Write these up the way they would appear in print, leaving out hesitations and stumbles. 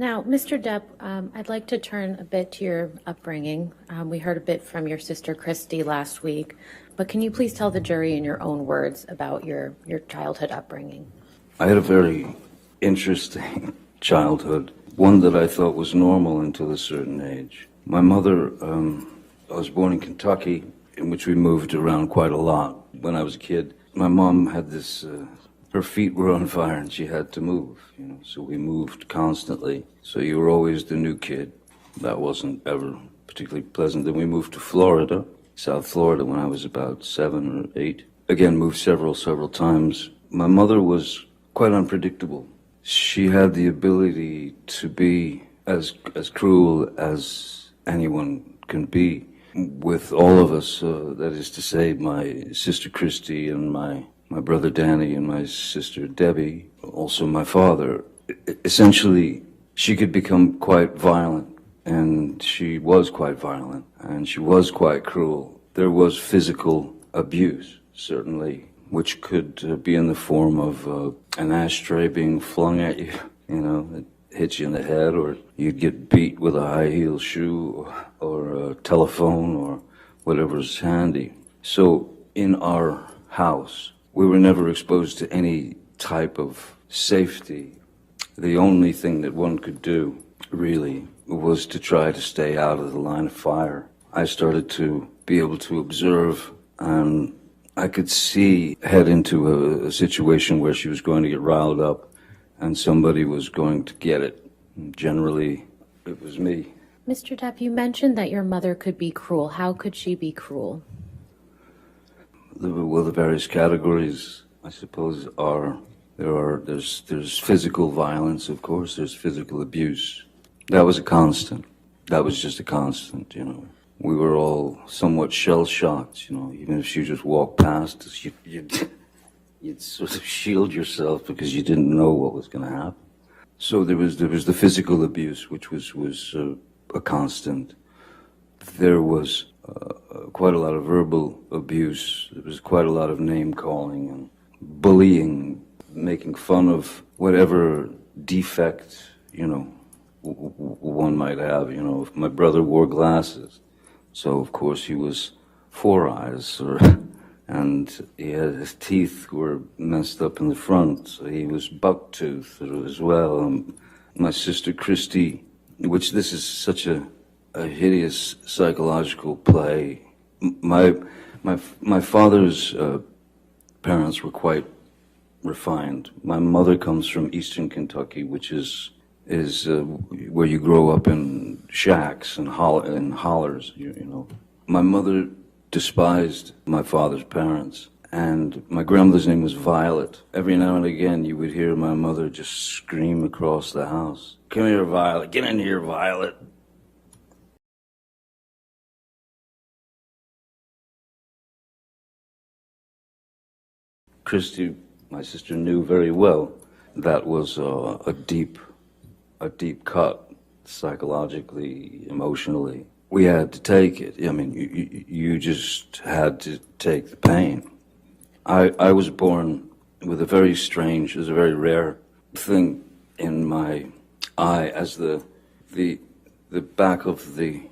Now, Mr. Depp, I'd like to turn a bit to your upbringing. We heard a bit from your sister Christy last week, but can you please tell the jury in your own words about your childhood upbringing? I had a very interesting childhood, one that I thought was normal until a certain age. My mother, I was born in Kentucky, in which we moved around quite a lot when I was a kid. My mom had this, her feet were on fire and she had to move, so we moved constantly. So you were always the new kid. That wasn't ever particularly pleasant. Then we moved to Florida, South Florida, when I was about 7 or 8. Again, moved several times. My mother was quite unpredictable. She had the ability to be as cruel as anyone can be with all of us. That is to say, my sister Christy and my brother Danny and my sister Debbie, also my father. Essentially, she could become quite violent, and she was quite violent, and she was quite cruel. There was physical abuse, certainly, which could be in the form of an ashtray being flung at you, it hits you in the head, or you'd get beat with a high-heel shoe or a telephone or whatever's handy. So in our house, we were never exposed to any type of safety. The only thing that one could do, really, was to try to stay out of the line of fire. I started to be able to observe, and I could see head into a situation where she was going to get riled up and somebody was going to get it. Generally, it was me. Mr. Depp, you mentioned that your mother could be cruel. How could she be cruel? The various categories, I suppose, there's physical violence, of course, there's physical abuse. That was a constant. That was just a constant, We were all somewhat shell-shocked, even if she just walked past us, you'd sort of shield yourself because you didn't know what was going to happen. So there was the physical abuse, which was a constant. There was quite a lot of verbal abuse. There was quite a lot of name-calling and bullying, making fun of whatever defect, one might have. If my brother wore glasses, so of course he was four eyes, and his teeth were messed up in the front, so he was buck-toothed as well. My sister Christy, which this is such a hideous psychological play. My father's parents were quite refined. My mother comes from eastern Kentucky, which is where you grow up in shacks and hollers. My mother despised my father's parents, and my grandmother's name was Violet. Every now and again, you would hear my mother just scream across the house, "Come here, Violet! Get in here, Violet!" Christy, my sister, knew very well that was a deep cut, psychologically, emotionally. We had to take it. I mean, you just had to take the pain. I was born with a very strange, it was a very rare thing in my eye, as the back of the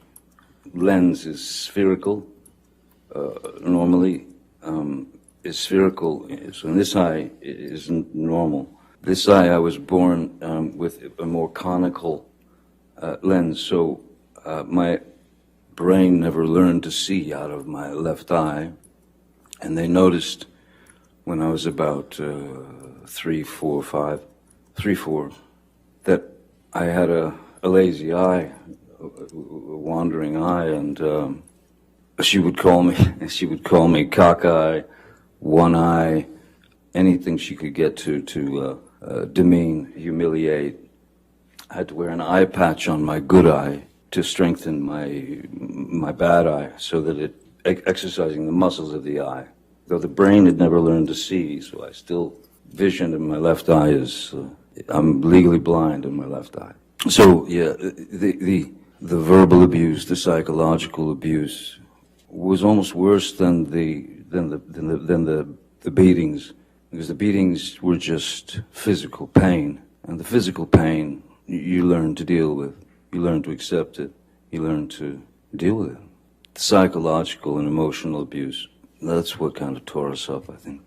lens is spherical, normally. Is spherical, so in this eye it isn't normal. This eye, I was born with a more conical lens, so my brain never learned to see out of my left eye, and they noticed when I was about 3, 4, that I had a lazy eye, a wandering eye, and she would call me cockeye, one eye, anything she could get to demean, humiliate. I had to wear an eye patch on my good eye to strengthen my bad eye, so that it exercising the muscles of the eye. Though the brain had never learned to see, so I still vision in my left eye is I'm legally blind in my left eye. So yeah, the verbal abuse, the psychological abuse, was almost worse than the beatings, because the beatings were just physical pain, and the physical pain you learn to deal with. You learn to accept it. You learn to deal with it. Psychological and emotional abuse, that's what kind of tore us up, I think.